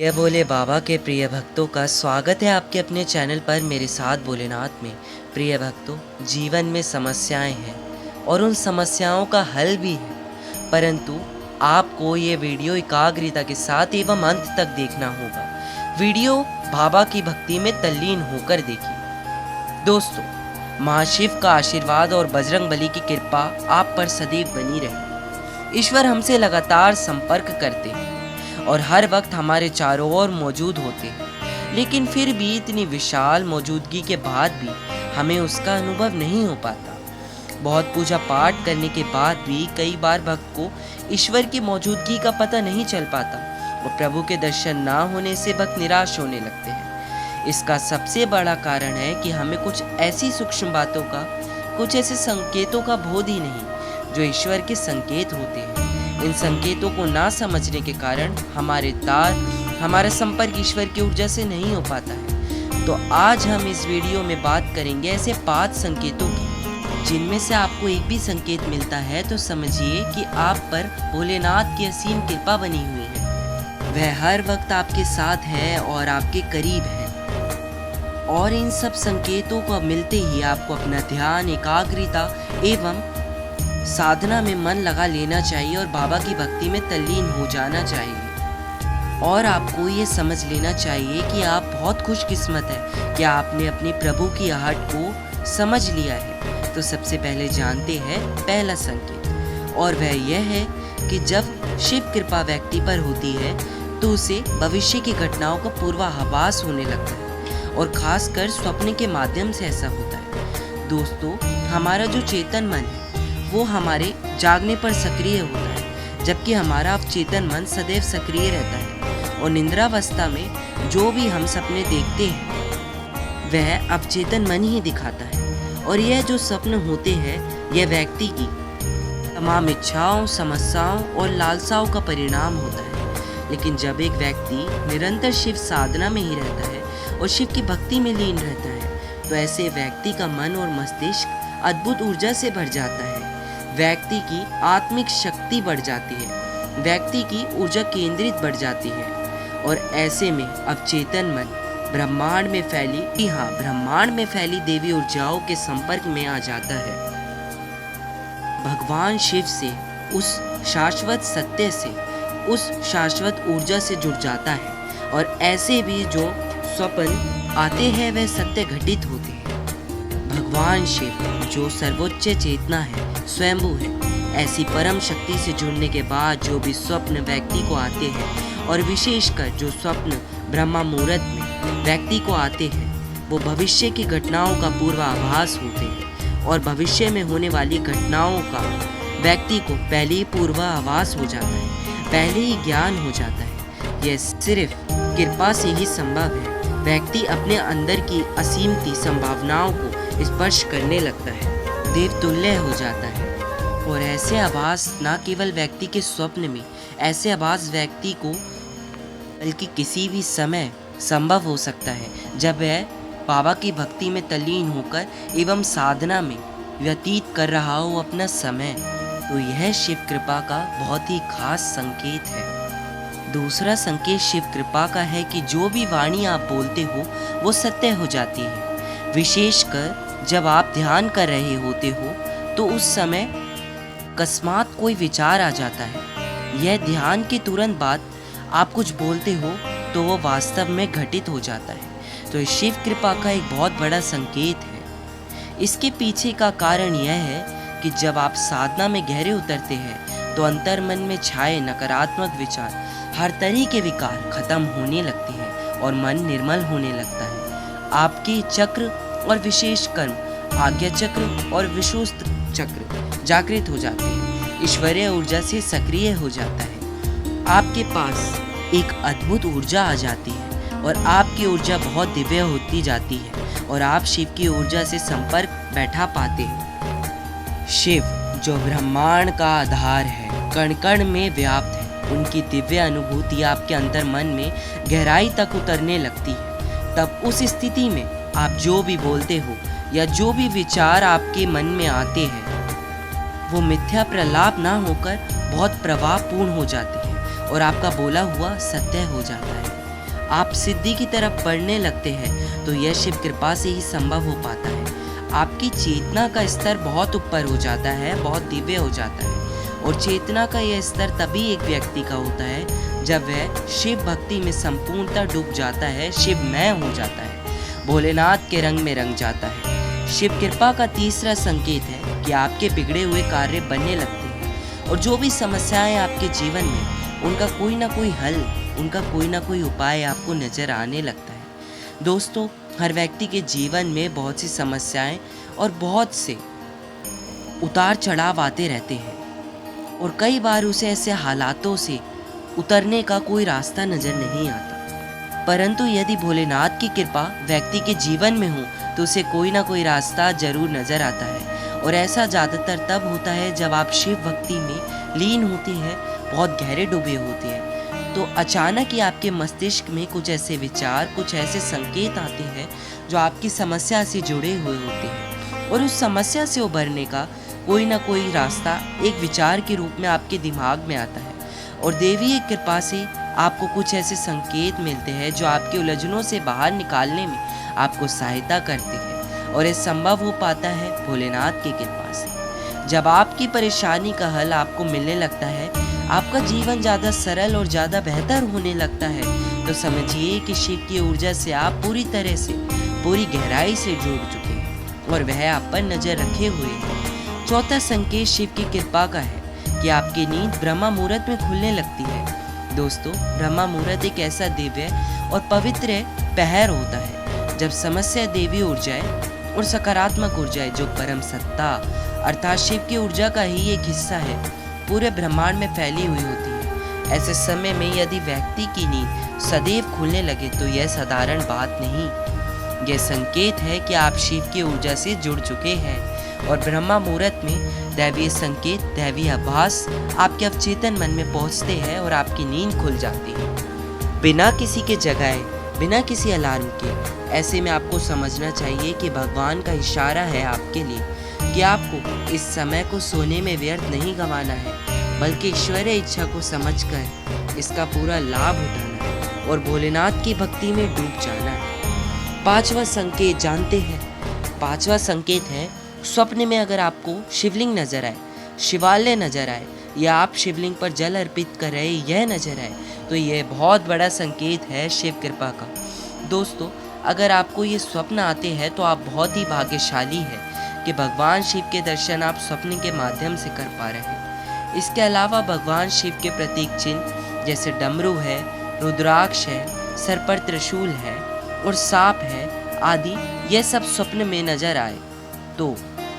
ये बोले बाबा के प्रिय भक्तों का स्वागत है आपके अपने चैनल पर मेरे साथ भोलेनाथ में। प्रिय भक्तों, जीवन में समस्याएं हैं और उन समस्याओं का हल भी है, परंतु आपको ये वीडियो एकाग्रता के साथ एवं अंत तक देखना होगा। वीडियो बाबा की भक्ति में तल्लीन होकर देखिए। दोस्तों, महाशिव का आशीर्वाद और बजरंग बली की कृपा आप पर सदैव बनी रहे। ईश्वर हमसे लगातार संपर्क करते हैं और हर वक्त हमारे चारों ओर मौजूद होते हैं, लेकिन फिर भी इतनी विशाल मौजूदगी के बाद भी हमें उसका अनुभव नहीं हो पाता। बहुत पूजा पाठ करने के बाद भी कई बार भक्त को ईश्वर की मौजूदगी का पता नहीं चल पाता और प्रभु के दर्शन ना होने से भक्त निराश होने लगते हैं। इसका सबसे बड़ा कारण है कि हमें कुछ ऐसी सूक्ष्म बातों का, कुछ ऐसे संकेतों का बोध ही नहीं जो ईश्वर के संकेत होते हैं। इन संकेतों को ना समझने के कारण हमारा संपर्क ईश्वर की ऊर्जा से नहीं हो पाता है। तो आज हम इस वीडियो में बात करेंगे ऐसे 5 संकेतों की, जिनमें से आपको एक भी संकेत मिलता है तो समझिए कि आप पर भोलेनाथ की असीम कृपा बनी हुई है। वह हर वक्त आपके साथ है और आपके करीब है। और इन सब संकेतों को मिलते ही आपको अपना ध्यान, एकाग्रता एवं साधना में मन लगा लेना चाहिए और बाबा की भक्ति में तल्लीन हो जाना चाहिए। और आपको ये समझ लेना चाहिए कि आप बहुत खुशकिस्मत हैं कि आपने अपने प्रभु की आहट को समझ लिया है। तो सबसे पहले जानते हैं पहला संकेत, और वह यह है कि जब शिव कृपा व्यक्ति पर होती है तो उसे भविष्य की घटनाओं का पूर्वाभास होने लगता है, और खासकर स्वप्न के माध्यम से ऐसा होता है। दोस्तों, हमारा जो चेतन मन है वो हमारे जागने पर सक्रिय होता है, जबकि हमारा अवचेतन मन सदैव सक्रिय रहता है। और निद्रावस्था में जो भी हम सपने देखते हैं वह अवचेतन मन ही दिखाता है, और यह जो स्वप्न होते हैं यह व्यक्ति की तमाम इच्छाओं, समस्याओं और लालसाओं का परिणाम होता है। लेकिन जब एक व्यक्ति निरंतर शिव साधना में ही रहता है और शिव की भक्ति में लीन रहता है तो ऐसे व्यक्ति का मन और मस्तिष्क अद्भुत ऊर्जा से भर जाता है। व्यक्ति की आत्मिक शक्ति बढ़ जाती है, व्यक्ति की ऊर्जा केंद्रित बढ़ जाती है, और ऐसे में अवचेतन मन ब्रह्मांड में फैली देवी ऊर्जाओं के संपर्क में आ जाता है। भगवान शिव से, उस शाश्वत सत्य से, उस शाश्वत ऊर्जा से जुड़ जाता है, और ऐसे भी जो स्वप्न आते हैं वह सत्य घटित होते हैं। भगवान शिव जो सर्वोच्च चेतना है, स्वयंभू है, ऐसी परम शक्ति से जुड़ने के बाद जो भी स्वप्न व्यक्ति को आते हैं, और विशेषकर जो स्वप्न ब्रह्मा मुहूर्त में व्यक्ति को आते हैं, वो भविष्य की घटनाओं का पूर्वाभास होते हैं, और भविष्य में होने वाली घटनाओं का व्यक्ति को पहले ही पूर्वाभास हो जाता है, पहले ही ज्ञान हो जाता है। यह सिर्फ कृपा से ही संभव है। व्यक्ति अपने अंदर की असीमती संभावनाओं को स्पर्श करने लगता है, देवतुल्य हो जाता है। और ऐसे आभास न केवल व्यक्ति के स्वप्न में, ऐसे आभास व्यक्ति को बल्कि किसी भी समय संभव हो सकता है जब वह बाबा की भक्ति में तल्लीन होकर एवं साधना में व्यतीत कर रहा हो अपना समय। तो यह शिव कृपा का बहुत ही खास संकेत है। दूसरा संकेत शिव कृपा का है कि जो भी वाणी आप बोलते हो वो सत्य हो जाती है। विशेषकर जब आप ध्यान कर रहे होते हो तो उस समय अकस्मात कोई विचार आ जाता है। यह ध्यान के तुरंत बाद आप कुछ बोलते हो तो वो वास्तव में घटित हो जाता है। तो शिव कृपा का एक बहुत बड़ा संकेत है। इसके पीछे का कारण यह है कि जब आप साधना में गहरे उतरते हैं तो अंतर्मन में छाए नकारात्मक विचार, हर तरह के विकार खत्म होने लगते हैं और मन निर्मल होने लगता है। आपके चक्र और विशेष कर्म, आज्ञा चक्र और विशुद्ध चक्र जागृत हो जाते हैं, ईश्वरीय ऊर्जा से सक्रिय हो जाता है। आपके पास एक अद्भुत ऊर्जा आ जाती है और आपकी ऊर्जा बहुत दिव्य होती जाती है और आप शिव की ऊर्जा से संपर्क बैठा पाते हैं। शिव जो ब्रह्मांड का आधार है, कण कण में व्याप्त है, उनकी दिव्य अनुभूति आपके अंतर मन में गहराई तक उतरने लगती है। तब उस स्थिति में आप जो भी बोलते हो या जो भी विचार आपके मन में आते हैं वो मिथ्या प्रलाप ना होकर बहुत प्रभावपूर्ण हो जाते हैं और आपका बोला हुआ सत्य हो जाता है। आप सिद्धि की तरफ बढ़ने लगते हैं तो यह शिव कृपा से ही संभव हो पाता है। आपकी चेतना का स्तर बहुत ऊपर हो जाता है, बहुत दिव्य हो जाता है। और चेतना का यह स्तर तभी एक व्यक्ति का होता है जब वह शिव भक्ति में संपूर्णतः डूब जाता है, शिवमय हो जाता है, भोलेनाथ के रंग में रंग जाता है। शिव कृपा का तीसरा संकेत है कि आपके बिगड़े हुए कार्य बनने लगते हैं और जो भी समस्याएं आपके जीवन में, उनका कोई ना कोई हल, उनका कोई ना कोई उपाय आपको नजर आने लगता है। दोस्तों, हर व्यक्ति के जीवन में बहुत सी समस्याएं और बहुत से उतार चढ़ाव आते रहते हैं और कई बार उसे ऐसे हालातों से उतरने का कोई रास्ता नजर नहीं आता। परंतु यदि भोलेनाथ की कृपा व्यक्ति के जीवन में हो तो उसे कोई ना कोई रास्ता जरूर नजर आता है। और ऐसा ज़्यादातर तब होता है जब आप शिव भक्ति में लीन होते हैं, बहुत गहरे डूबे होते हैं, तो अचानक ही आपके मस्तिष्क में कुछ ऐसे विचार, कुछ ऐसे संकेत आते हैं जो आपकी समस्या से जुड़े हुए होते हैं और उस समस्या से उभरने का कोई ना कोई रास्ता एक विचार के रूप में आपके दिमाग में आता है। और देवी की कृपा से आपको कुछ ऐसे संकेत मिलते हैं जो आपकी उलझनों से बाहर निकालने में आपको सहायता करते हैं और ये संभव हो पाता है भोलेनाथ की कृपा से। जब आपकी परेशानी का हल आपको मिलने लगता है, आपका जीवन ज़्यादा सरल और ज़्यादा बेहतर होने लगता है, तो समझिए कि शिव की ऊर्जा से आप पूरी तरह से, पूरी गहराई से जुड़ चुके हैं और वह आप पर नजर रखे हुए हैं। चौथा संकेत शिव की कृपा का है कि आपकी नींद ब्रह्म मुहूर्त में खुलने लगती है। दोस्तों, ब्रह्म मुहूर्त एक ऐसा दिव्य और पवित्र पहर होता है जब समस्या देवी ऊर्जाएं और सकारात्मक ऊर्जाएं, जो परम सत्ता अर्थात शिव की ऊर्जा का ही एक हिस्सा है, पूरे ब्रह्मांड में फैली हुई होती है। ऐसे समय में यदि व्यक्ति की नींद सदैव खुलने लगे तो यह साधारण बात नहीं, यह संकेत है कि आप शिव की ऊर्जा से जुड़ चुके हैं। और ब्रह्मा मुहूर्त में दैवीय संकेत, दैवीय आभास आपके अवचेतन मन में पहुंचते हैं और आपकी नींद खुल जाती है बिना किसी के जगाए, बिना किसी अलार्म के। ऐसे में आपको समझना चाहिए कि भगवान का इशारा है आपके लिए कि आपको इस समय को सोने में व्यर्थ नहीं गंवाना है, बल्कि ईश्वरीय इच्छा को समझकर इसका पूरा लाभ उठाना है और भोलेनाथ की भक्ति में डूब जाना है। पांचवा संकेत जानते हैं? पांचवा संकेत है स्वप्न में अगर आपको शिवलिंग नजर आए, शिवालय नजर आए या आप शिवलिंग पर जल अर्पित कर रहे यह नजर आए, तो यह बहुत बड़ा संकेत है शिव कृपा का। दोस्तों, अगर आपको ये स्वप्न आते हैं तो आप बहुत ही भाग्यशाली हैं कि भगवान शिव के दर्शन आप स्वप्न के माध्यम से कर पा रहे हैं। इसके अलावा भगवान शिव के प्रतीक चिन्ह जैसे डमरू है, रुद्राक्ष है, सर पर त्रिशूल है और सांप है आदि, यह सब स्वप्न में नजर आए तो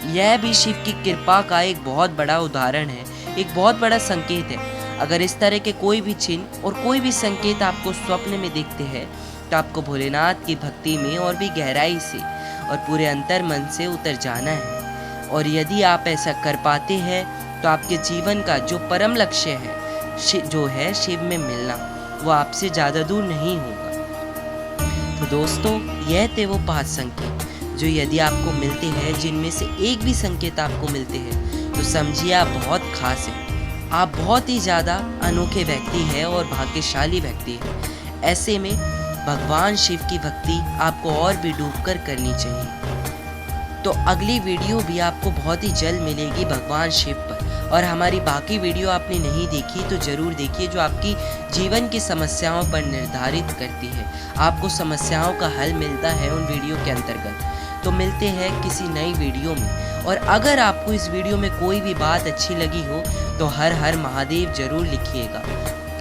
यह भी शिव की कृपा का एक बहुत बड़ा उदाहरण है, एक बहुत बड़ा संकेत है। अगर इस तरह के कोई भी चिन्ह और कोई भी संकेत आपको स्वप्न में दिखते हैं तो आपको भोलेनाथ की भक्ति में और भी गहराई से और पूरे अंतर मन से उतर जाना है। और यदि आप ऐसा कर पाते हैं तो आपके जीवन का जो परम लक्ष्य है, जो है शिव में मिलना, वो आपसे ज़्यादा दूर नहीं होगा। तो दोस्तों, यह थे वो 5 संकेत जो यदि आपको मिलते हैं, जिनमें से एक भी संकेत आपको मिलते हैं तो समझिए आप बहुत खास हैं, आप बहुत ही ज़्यादा अनोखे व्यक्ति हैं और भाग्यशाली व्यक्ति हैं। ऐसे में भगवान शिव की भक्ति आपको और भी डूबकर करनी चाहिए। तो अगली वीडियो भी आपको बहुत ही जल्द मिलेगी भगवान शिव पर। और हमारी बाकी वीडियो आपने नहीं देखी तो ज़रूर देखिए, जो आपकी जीवन की समस्याओं पर निर्धारित करती है, आपको समस्याओं का हल मिलता है उन वीडियो के अंतर्गत। तो मिलते हैं किसी नई वीडियो में। और अगर आपको इस वीडियो में कोई भी बात अच्छी लगी हो तो हर हर महादेव जरूर लिखिएगा।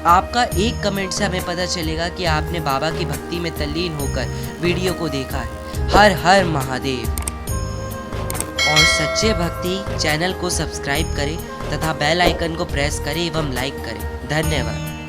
आपका एक कमेंट से हमें पता चलेगा कि आपने बाबा की भक्ति में तल्लीन होकर वीडियो को देखा है। हर हर महादेव। और सच्चे भक्ति चैनल को सब्सक्राइब करें तथा बेल आइकन को प्रेस करें एवं लाइक करें। धन्यवाद।